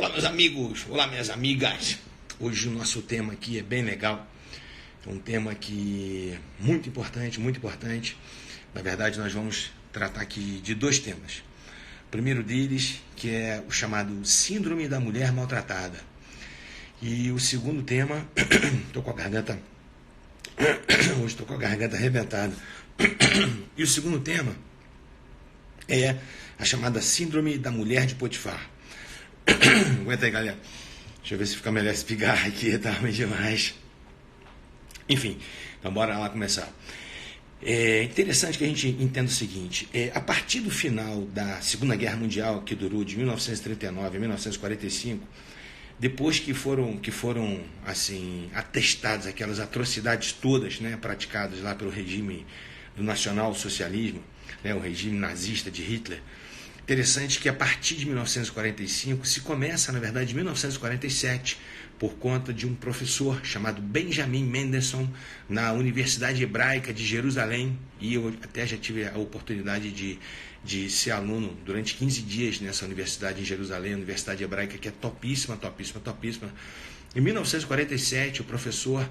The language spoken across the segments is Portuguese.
Olá, meus amigos, olá, minhas amigas. Hoje o nosso tema aqui é bem legal. É um tema que é muito importante, muito importante. Na verdade, nós vamos tratar aqui de dois temas. O primeiro deles, que é o chamado Síndrome da Mulher Maltratada. E o segundo tema, estou com a garganta, hoje estou com a garganta arrebentada. E o segundo tema é a chamada Síndrome da Mulher de Potifar. Aguenta aí, galera. Deixa eu ver se fica melhor esse pigarro aqui, tá ruim demais. Enfim, então bora lá começar. É interessante que a gente entenda o seguinte: a partir do final da Segunda Guerra Mundial, que durou de 1939 a 1945, depois que foram assim atestadas aquelas atrocidades todas, né, praticadas lá pelo regime do nacional-socialismo, né, o regime nazista de Hitler. Interessante que a partir de 1945 se começa, na verdade, em 1947, por conta de um professor chamado Benjamin Mendelssohn, na Universidade Hebraica de Jerusalém, e eu até já tive a oportunidade de ser aluno durante 15 dias nessa universidade em Jerusalém, a Universidade Hebraica, que é topíssima, topíssima, topíssima. Em 1947, o professor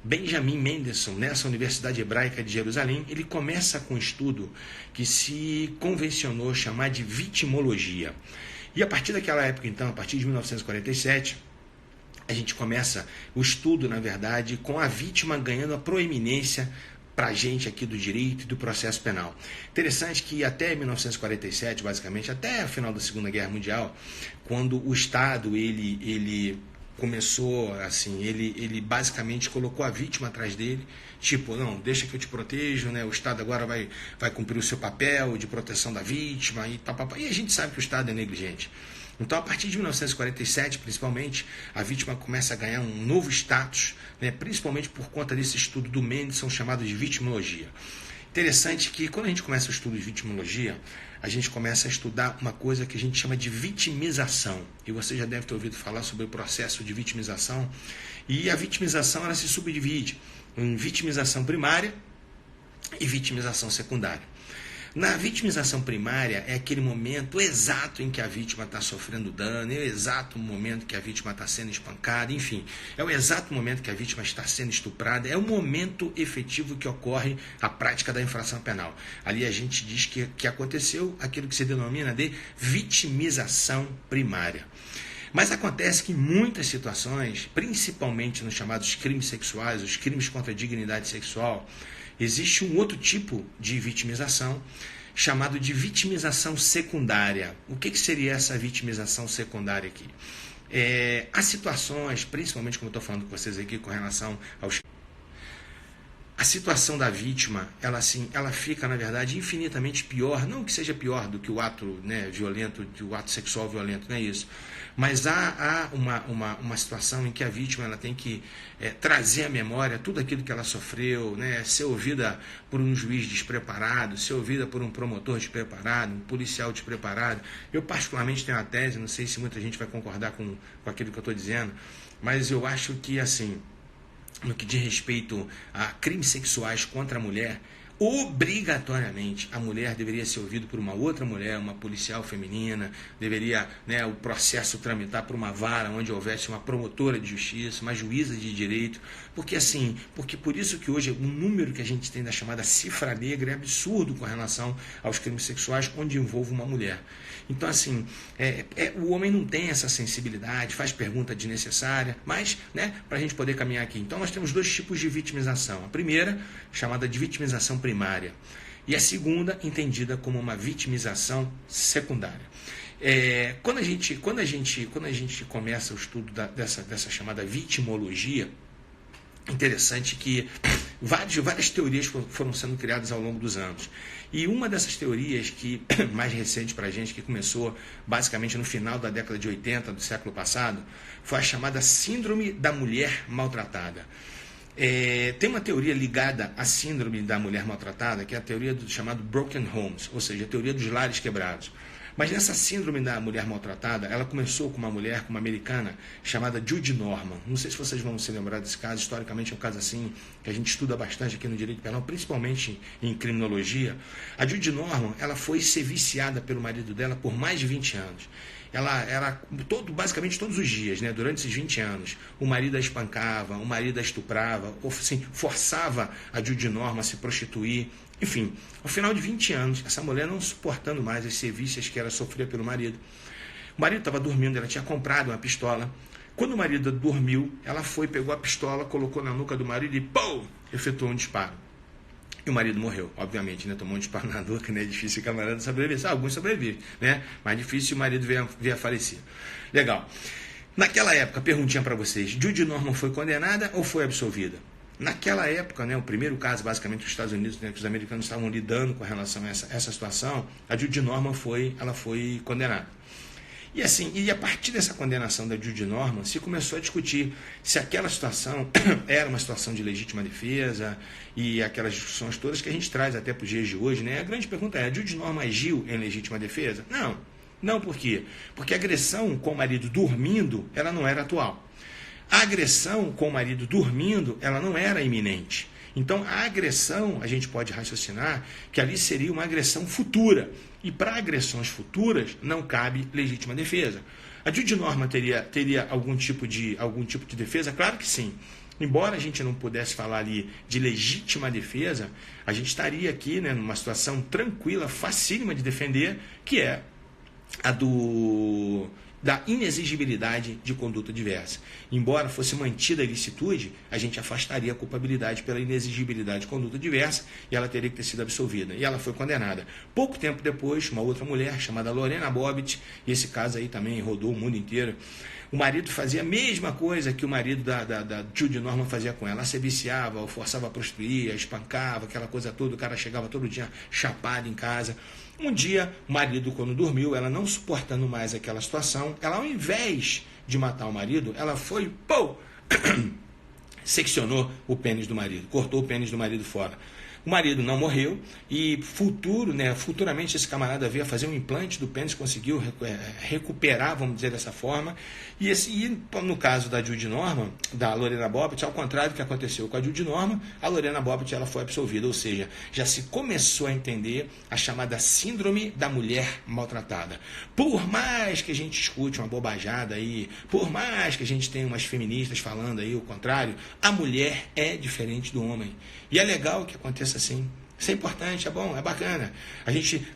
Benjamin Mendelssohn, nessa Universidade Hebraica de Jerusalém, ele começa com um estudo que se convencionou chamar de vitimologia. E a partir daquela época, então, a partir de 1947, a gente começa o estudo, na verdade, com a vítima ganhando a proeminência para a gente aqui do direito e do processo penal. Interessante que até 1947, basicamente, até o final da Segunda Guerra Mundial, quando o Estado, ele começou assim, ele basicamente colocou a vítima atrás dele, tipo, não, deixa que eu te protejo, né? O Estado agora vai cumprir o seu papel de proteção da vítima e papapá. E a gente sabe que o Estado é negligente. Então, a partir de 1947, principalmente, a vítima começa a ganhar um novo status, né? Principalmente por conta desse estudo do Mendelssohn chamado de vitimologia. Interessante que quando a gente começa o estudo de vitimologia, a gente começa a estudar uma coisa que a gente chama de vitimização. E você já deve ter ouvido falar sobre o processo de vitimização. E a vitimização, ela se subdivide em vitimização primária e vitimização secundária. Na vitimização primária é aquele momento exato em que a vítima está sofrendo dano, é o exato momento que a vítima está sendo espancada, enfim, é o exato momento que a vítima está sendo estuprada, é o momento efetivo que ocorre a prática da infração penal. Ali a gente diz que aconteceu aquilo que se denomina de vitimização primária. Mas acontece que em muitas situações, principalmente nos chamados crimes sexuais, os crimes contra a dignidade sexual, existe um outro tipo de vitimização, chamado de vitimização secundária. O que seria essa vitimização secundária aqui? Há situações, principalmente como eu estou falando com vocês aqui, com relação aos... A situação da vítima, ela fica, na verdade, infinitamente pior, não que seja pior do que o ato, né, violento, do ato sexual violento, não é isso. Mas há uma situação em que a vítima ela tem que trazer à memória tudo aquilo que ela sofreu, né, ser ouvida por um juiz despreparado, ser ouvida por um promotor despreparado, um policial despreparado. Eu particularmente tenho uma tese, não sei se muita gente vai concordar com aquilo que eu estou dizendo, mas eu acho que, assim, no que diz respeito a crimes sexuais contra a mulher, obrigatoriamente a mulher deveria ser ouvida por uma outra mulher, uma policial feminina, deveria, né, o processo tramitar por uma vara onde houvesse uma promotora de justiça, uma juíza de direito, porque por isso que hoje o número que a gente tem da chamada cifra negra é absurdo com relação aos crimes sexuais onde envolve uma mulher. Então, assim, o homem não tem essa sensibilidade, faz pergunta desnecessária, mas, né, para a gente poder caminhar aqui. Então, nós temos dois tipos de vitimização. A primeira, chamada de vitimização primária, e a segunda, entendida como uma vitimização secundária. Quando a gente começa o estudo dessa chamada vitimologia, interessante que várias teorias foram sendo criadas ao longo dos anos. E uma dessas teorias que mais recente para a gente, que começou basicamente no final da década de 80 do século passado, foi a chamada Síndrome da Mulher Maltratada. Tem uma teoria ligada à Síndrome da Mulher Maltratada, que é a teoria do chamado Broken Homes, ou seja, a teoria dos lares quebrados. Mas nessa síndrome da mulher maltratada, ela começou com uma mulher, com uma americana, chamada Judy Norman. Não sei se vocês vão se lembrar desse caso, historicamente é um caso assim, que a gente estuda bastante aqui no direito penal, principalmente em criminologia. A Judy Norman, ela foi ser viciada pelo marido dela por mais de 20 anos. Ela era, basicamente todos os dias, né, durante esses 20 anos, o marido a espancava, o marido a estuprava, assim, forçava a Judy Norman a se prostituir. Enfim, ao final de 20 anos, essa mulher não suportando mais as sevícias que ela sofria pelo marido. O marido estava dormindo, ela tinha comprado uma pistola. Quando o marido dormiu, ela foi, pegou a pistola, colocou na nuca do marido e, pô, efetuou um disparo. E o marido morreu, obviamente, né? Tomou um disparo na nuca, né? É difícil o camarada sobreviver. Alguns sobrevivem, né? Mas difícil o marido vir a falecer. Legal. Naquela época, perguntinha para vocês, Judy Norman foi condenada ou foi absolvida? Naquela época, né, o primeiro caso, basicamente, dos Estados Unidos, né, que os americanos estavam lidando com relação a essa situação, a Judy Norman foi condenada. E assim, e a partir dessa condenação da Judy Norman, se começou a discutir se aquela situação era uma situação de legítima defesa e aquelas discussões todas que a gente traz até para os dias de hoje, né? A grande pergunta é, a Judy Norman agiu em legítima defesa? Não. Não por quê? Porque a agressão com o marido dormindo, ela não era atual. A agressão com o marido dormindo, ela não era iminente. Então, a agressão, a gente pode raciocinar que ali seria uma agressão futura. E para agressões futuras, não cabe legítima defesa. A Judy Norman teria algum tipo de defesa? Claro que sim. Embora a gente não pudesse falar ali de legítima defesa, a gente estaria aqui, né, numa situação tranquila, facílima de defender, que é a da inexigibilidade de conduta diversa. Embora fosse mantida a ilicitude, a gente afastaria a culpabilidade pela inexigibilidade de conduta diversa e ela teria que ter sido absolvida. E ela foi condenada. Pouco tempo depois, uma outra mulher chamada Lorena Bobbitt, e esse caso aí também rodou o mundo inteiro, o marido fazia a mesma coisa que o marido da Judy Norman fazia com ela. Ela se viciava, ou forçava a prostituir, a espancava, aquela coisa toda, o cara chegava todo dia chapado em casa. Um dia, o marido, quando dormiu, ela não suportando mais aquela situação, ela, ao invés de matar o marido, ela foi, seccionou o pênis do marido, cortou o pênis do marido fora. O marido não morreu e futuramente esse camarada veio a fazer um implante do pênis, conseguiu recuperar, vamos dizer dessa forma. E no caso da Judy Norman, da Lorena Bobbitt, ao contrário do que aconteceu com a Judy Norman, a Lorena Bobbitt ela foi absolvida, ou seja, já se começou a entender a chamada síndrome da mulher maltratada. Por mais que a gente escute uma bobajada aí, por mais que a gente tenha umas feministas falando aí o contrário, a mulher é diferente do homem. E é legal que aconteça assim. Isso é importante, é bom, é bacana.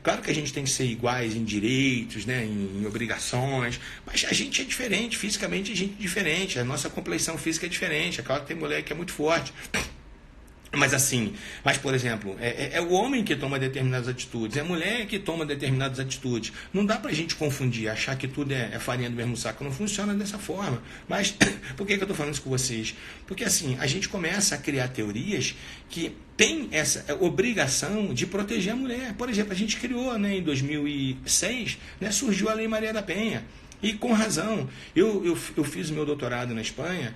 Claro que a gente tem que ser iguais em direitos, né, em obrigações, mas a gente é diferente, fisicamente a gente é diferente, a nossa complexão física é diferente. É claro que tem mulher que é muito forte. Mas, por exemplo, é o homem que toma determinadas atitudes, é a mulher que toma determinadas atitudes. Não dá pra gente confundir, achar que tudo é farinha do mesmo saco. Não funciona dessa forma. Mas por que eu estou falando isso com vocês? Porque assim, a gente começa a criar teorias que tem essa obrigação de proteger a mulher. Por exemplo, a gente criou, né, em 2006, né, surgiu a Lei Maria da Penha. E com razão. Eu fiz o meu doutorado na Espanha,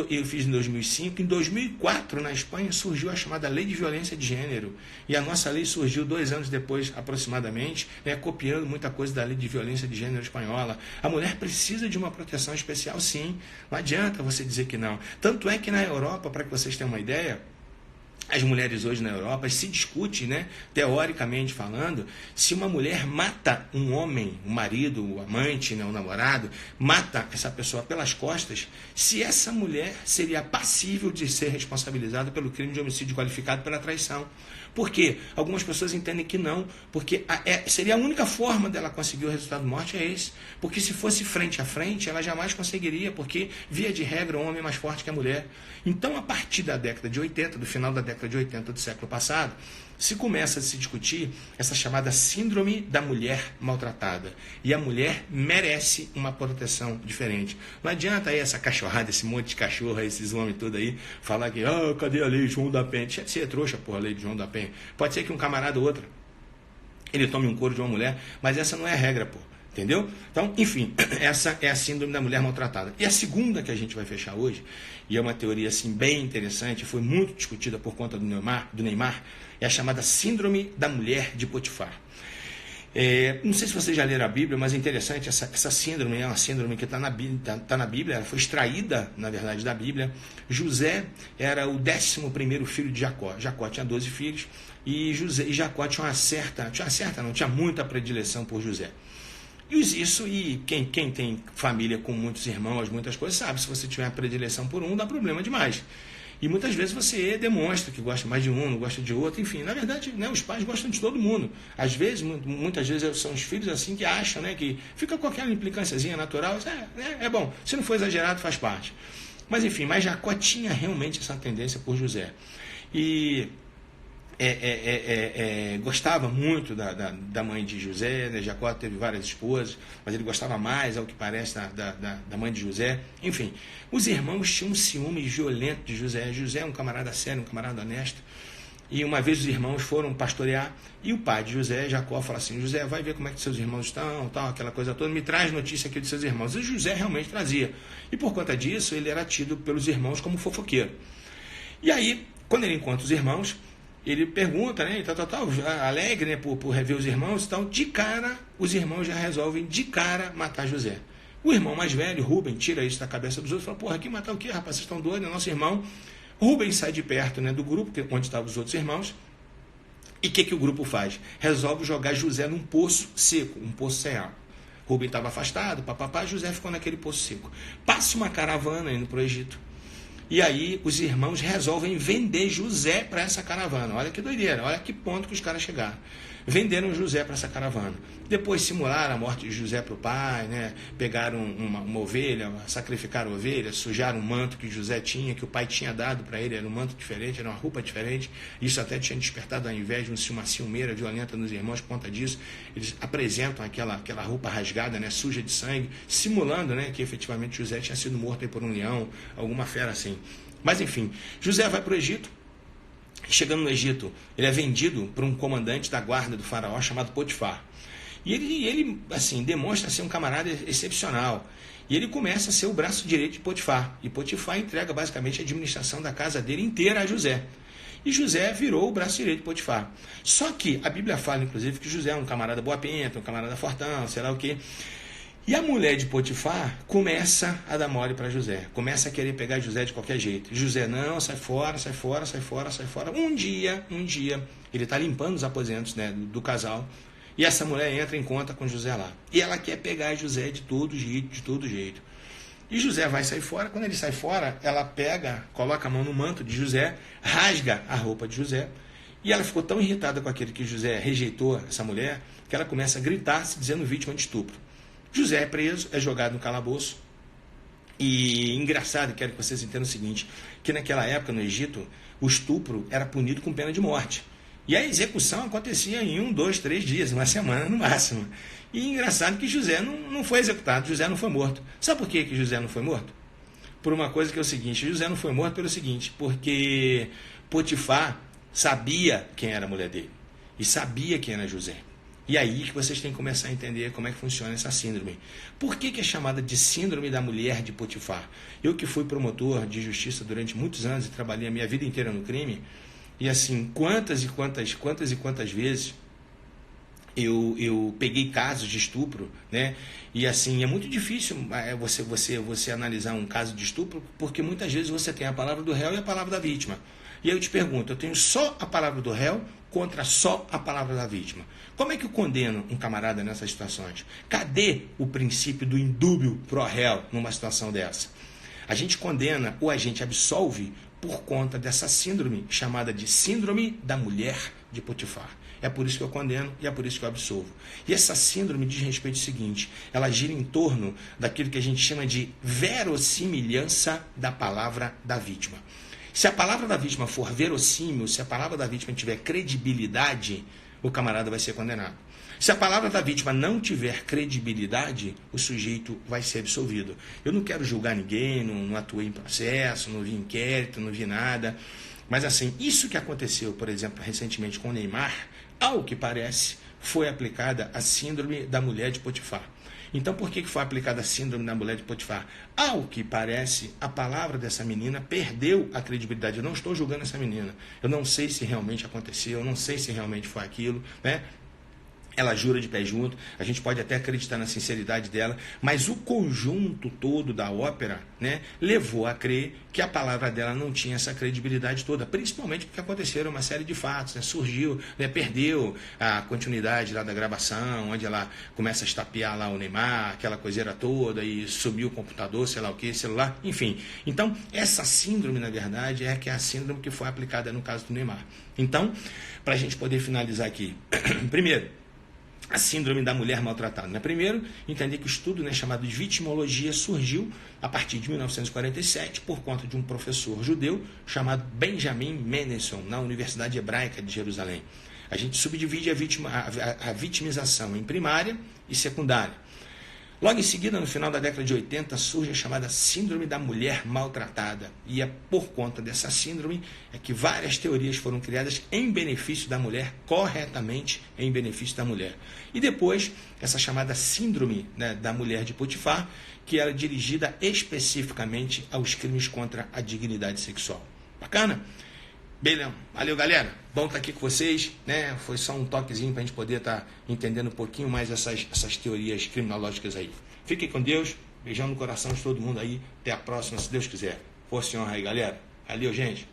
eu fiz em 2005. Em 2004, na Espanha, surgiu a chamada Lei de Violência de Gênero. E a nossa lei surgiu 2 anos depois, aproximadamente, né, copiando muita coisa da Lei de Violência de Gênero espanhola. A mulher precisa de uma proteção especial, sim. Não adianta você dizer que não. Tanto é que na Europa, para que vocês tenham uma ideia, as mulheres hoje na Europa se discute, né, teoricamente falando, se uma mulher mata um homem, o marido, o amante, né, o namorado, mata essa pessoa pelas costas, se essa mulher seria passível de ser responsabilizada pelo crime de homicídio qualificado pela traição. Por quê? Algumas pessoas entendem que não, porque seria a única forma dela conseguir o resultado de morte é esse. Porque se fosse frente a frente, ela jamais conseguiria, porque, via de regra, o homem é mais forte que a mulher. Então, a partir da década de 80, do final da década de 80 do século passado, se começa a se discutir essa chamada síndrome da mulher maltratada. E a mulher merece uma proteção diferente. Não adianta aí essa cachorrada, esse monte de cachorro, esses homens todos aí, falar que, cadê a lei de João da Penha? Deixa de ser trouxa, porra, a lei de João da Penha. Pode ser que um camarada ou outro, ele tome um couro de uma mulher, mas essa não é a regra, porra. Entendeu? Então, enfim, essa é a síndrome da mulher maltratada. E a segunda que a gente vai fechar hoje, e é uma teoria assim, bem interessante, foi muito discutida por conta do Neymar, é a chamada síndrome da mulher de Potifar. Não sei se vocês já leram a Bíblia, mas é interessante, essa síndrome é uma síndrome que está na Bíblia, ela foi extraída, na verdade, da Bíblia. José era o 11º filho de Jacó. Jacó tinha 12 filhos e Jacó tinha tinha muita predileção por José. E quem tem família com muitos irmãos, muitas coisas, sabe, se você tiver predileção por um, dá problema demais. E muitas vezes você demonstra que gosta mais de um, não gosta de outro, enfim, na verdade, né, os pais gostam de todo mundo. Às vezes, muitas vezes são os filhos assim que acham, né, que fica com aquela implicânciazinha natural, é bom, se não for exagerado, faz parte. Mas enfim, Jacó tinha realmente essa tendência por José. E gostava muito da mãe de José, né? Jacó teve várias esposas, mas ele gostava mais, ao que parece, da mãe de José. Enfim, os irmãos tinham um ciúme violento de José. José é um camarada sério, um camarada honesto. E uma vez os irmãos foram pastorear e o pai de José, Jacó, fala assim: José, vai ver como é que seus irmãos estão, tal, aquela coisa toda, me traz notícia aqui de seus irmãos. E José realmente trazia. E por conta disso, ele era tido pelos irmãos como fofoqueiro. E aí, quando ele encontra os irmãos, ele pergunta, né, alegre, né, por rever os irmãos, então, de cara, os irmãos já resolvem de cara matar José. O irmão mais velho, Rubem, tira isso da cabeça dos outros e fala: porra, aqui matar o quê, rapaz, vocês estão doidos, é nosso irmão. Rubem sai de perto, né, do grupo, onde estavam os outros irmãos, e o que o grupo faz? Resolve jogar José num poço seco, um poço sem água. Rubem estava afastado, José ficou naquele poço seco. Passa uma caravana indo para o Egito. E aí os irmãos resolvem vender José para essa caravana. Olha que doideira, olha que ponto que os caras chegaram. Venderam José para essa caravana. Depois simularam a morte de José para o pai, né? Pegaram uma ovelha, sacrificaram a ovelha, sujaram um manto que José tinha, que o pai tinha dado para ele, era um manto diferente, era uma roupa diferente. Isso até tinha despertado a inveja, uma ciumeira violenta nos irmãos por conta disso. Eles apresentam aquela roupa rasgada, né? Suja de sangue, simulando, né, que efetivamente José tinha sido morto aí por um leão, alguma fera assim. Mas enfim, José vai para o Egito. Chegando no Egito, ele é vendido por um comandante da guarda do faraó chamado Potifar. E ele assim, demonstra ser um camarada excepcional. E ele começa a ser o braço direito de Potifar. E Potifar entrega basicamente a administração da casa dele inteira a José. E José virou o braço direito de Potifar. Só que a Bíblia fala, inclusive, que José é um camarada boa-pinta, um camarada fortão, sei lá o quê. E a mulher de Potifar começa a dar mole para José, começa a querer pegar José de qualquer jeito. José, não, sai fora, sai fora, sai fora, sai fora. Um dia, ele está limpando os aposentos, né, do casal, e essa mulher entra em conta com José lá. E ela quer pegar José de todo jeito, de todo jeito. E José vai sair fora, quando ele sai fora, ela pega, coloca a mão no manto de José, rasga a roupa de José, e ela ficou tão irritada com aquele que José rejeitou, essa mulher, que ela começa a gritar, se dizendo vítima de estupro. José é preso, é jogado no calabouço. E engraçado, quero que vocês entendam o seguinte, que naquela época no Egito, o estupro era punido com pena de morte. E a execução acontecia em 1, 2, 3 dias, uma semana no máximo. E engraçado que José não foi executado, José não foi morto. Sabe por que José não foi morto? Por uma coisa que é o seguinte, José não foi morto pelo seguinte, porque Potifar sabia quem era a mulher dele. E sabia quem era José. E aí que vocês têm que começar a entender como é que funciona essa síndrome. Por que é chamada de síndrome da mulher de Potifar? Eu que fui promotor de justiça durante muitos anos e trabalhei a minha vida inteira no crime, e assim, quantas vezes eu peguei casos de estupro, né? E assim, é muito difícil você analisar um caso de estupro, porque muitas vezes você tem a palavra do réu e a palavra da vítima. E aí eu te pergunto, eu tenho só a palavra do réu contra só a palavra da vítima. Como é que eu condeno um camarada nessas situações? Cadê o princípio do indúbio pro réu numa situação dessa? A gente condena ou a gente absolve por conta dessa síndrome chamada de síndrome da mulher de Potifar. É por isso que eu condeno e é por isso que eu absolvo. E essa síndrome diz respeito ao seguinte, ela gira em torno daquilo que a gente chama de verossimilhança da palavra da vítima. Se a palavra da vítima for verossímil, se a palavra da vítima tiver credibilidade, o camarada vai ser condenado. Se a palavra da vítima não tiver credibilidade, o sujeito vai ser absolvido. Eu não quero julgar ninguém, não atuei em processo, não vi inquérito, não vi nada. Mas assim, isso que aconteceu, por exemplo, recentemente com o Neymar, ao que parece, foi aplicada a síndrome da mulher de Potifar. Então, por que foi aplicada a síndrome da mulher de Potifar? Ao que parece, a palavra dessa menina perdeu a credibilidade. Eu não estou julgando essa menina. Eu não sei se realmente aconteceu, eu não sei se realmente foi aquilo, né? ela jura de pé junto, a gente pode até acreditar na sinceridade dela, mas o conjunto todo da ópera, né, levou a crer que a palavra dela não tinha essa credibilidade toda, principalmente porque aconteceram uma série de fatos, né, surgiu, né, perdeu a continuidade lá da gravação, onde ela começa a estapear lá o Neymar, aquela coiseira toda, e sumiu o computador, sei lá o que, celular, enfim. Então, essa síndrome, na verdade, é que é a síndrome que foi aplicada no caso do Neymar. Então, para a gente poder finalizar aqui, primeiro, a síndrome da mulher maltratada. Né? Primeiro, entender que o estudo, né, chamado de vitimologia surgiu a partir de 1947 por conta de um professor judeu chamado Benjamin Mendelssohn, na Universidade Hebraica de Jerusalém. A gente subdivide a vitimização em primária e secundária. Logo em seguida, no final da década de 80, surge a chamada síndrome da mulher maltratada. E é por conta dessa síndrome é que várias teorias foram criadas em benefício da mulher, corretamente em benefício da mulher. E depois, essa chamada síndrome, né, da mulher de Potifar, que era dirigida especificamente aos crimes contra a dignidade sexual. Bacana? Beleza, valeu galera, bom estar aqui com vocês, né? Foi só um toquezinho para a gente poder estar entendendo um pouquinho mais essas teorias criminológicas aí. Fiquem com Deus, beijão no coração de todo mundo aí, até a próxima, se Deus quiser. Força e honra aí galera, valeu gente.